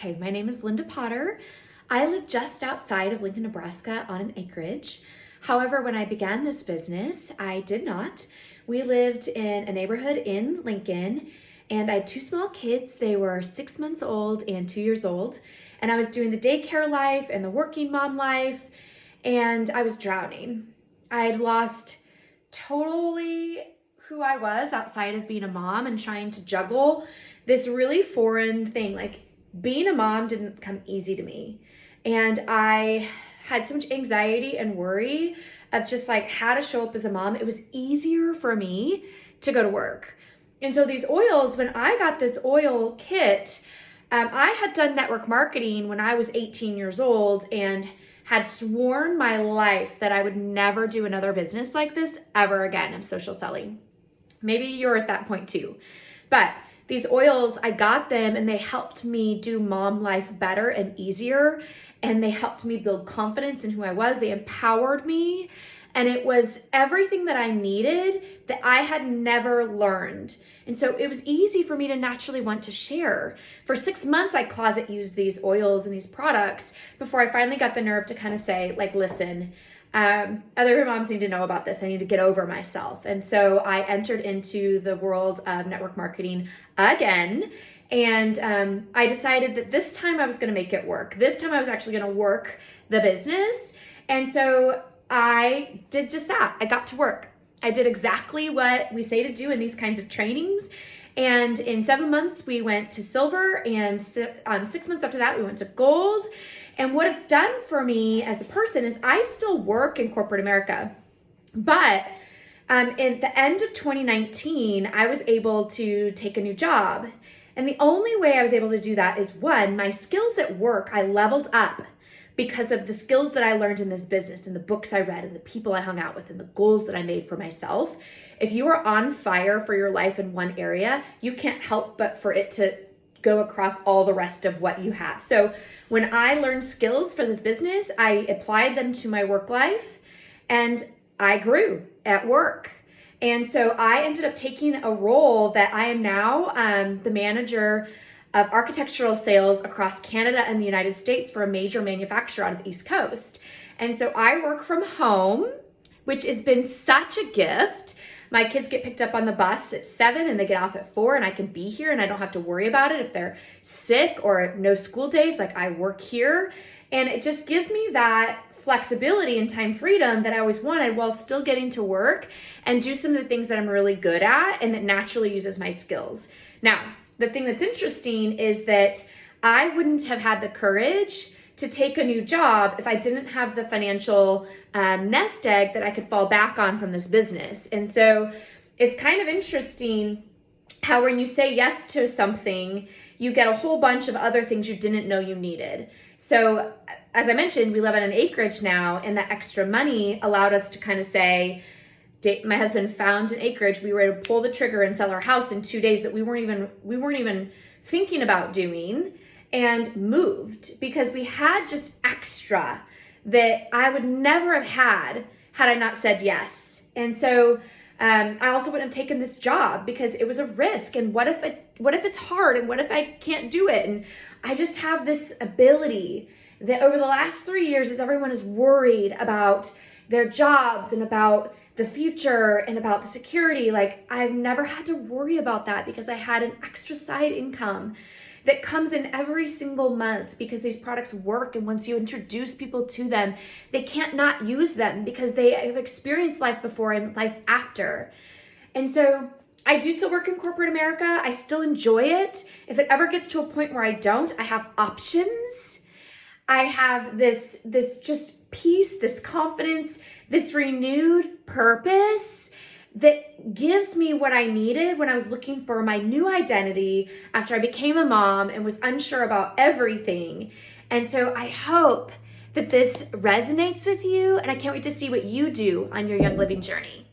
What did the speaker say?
Okay, my name is Linda Potter. I live just outside of Lincoln, Nebraska on an acreage. However, when I began this business, I did not. We lived in a neighborhood in Lincoln, and I had two small kids. They were 6 months old and 2 years old. And I was doing the daycare life and the working mom life, and I was drowning. I had lost totally who I was outside of being a mom and trying to juggle this really foreign thing. Like, being a mom didn't come easy to me. And I had so much anxiety and worry of just like how to show up as a mom. It was easier for me to go to work. And so these oils, when I got this oil kit, I had done network marketing when I was 18 years old and had sworn my life that I would never do another business like this ever again of social selling. Maybe you're at that point too. But these oils, I got them and they helped me do mom life better and easier. And they helped me build confidence in who I was. They empowered me. And it was everything that I needed that I had never learned. And so it was easy for me to naturally want to share. For 6 months, I closet used these oils and these products before I finally got the nerve to kind of say, like, listen, other moms need to know about this. I need to get over myself. And so I entered into the world of network marketing again. And I decided that this time I was going to make it work. This time I was actually going to work the business. And so I did just that. I got to work. I did exactly what we say to do in these kinds of trainings. And in 7 months, we went to silver, and 6 months after that, we went to gold. And what it's done for me as a person is I still work in corporate America. But at the end of 2019, I was able to take a new job. And the only way I was able to do that is, one, my skills at work, I leveled up because of the skills that I learned in this business and the books I read and the people I hung out with and the goals that I made for myself. If you are on fire for your life in one area, you can't help but for it to go across all the rest of what you have. So when I learned skills for this business, I applied them to my work life and I grew at work. And so I ended up taking a role that I am now the manager of architectural sales across Canada and the United States for a major manufacturer on the East Coast. And so I work from home, which has been such a gift. My kids get picked up on the bus at 7 and they get off at 4, and I can be here and I don't have to worry about it if they're sick or no school days. Like, I work here, and it just gives me that flexibility and time freedom that I always wanted while still getting to work and do some of the things that I'm really good at and that naturally uses my skills. Now, the thing that's interesting is that I wouldn't have had the courage to take a new job if I didn't have the financial nest egg that I could fall back on from this business. And so it's kind of interesting how when you say yes to something, you get a whole bunch of other things you didn't know you needed. So as I mentioned, we live on an acreage now, and that extra money allowed us to kind of say, my husband found an acreage. We were able to pull the trigger and sell our house in 2 days that we weren't even thinking about doing, and moved because we had just extra that I would never have had I not said yes. And so I also wouldn't have taken this job because it was a risk. And what if it's hard, and what if I can't do it? And I just have this ability that over the last 3 years, as everyone is worried about their jobs and about the future and about the security, like, I've never had to worry about that because I had an extra side income that comes in every single month because these products work. And once you introduce people to them, they can't not use them because they have experienced life before and life after. And so I do still work in corporate America. I still enjoy it. If it ever gets to a point where I don't, I have options. I have this just peace, this confidence, this renewed purpose that gives me what I needed when I was looking for my new identity after I became a mom and was unsure about everything. And so I hope that this resonates with you, and I can't wait to see what you do on your Young Living journey.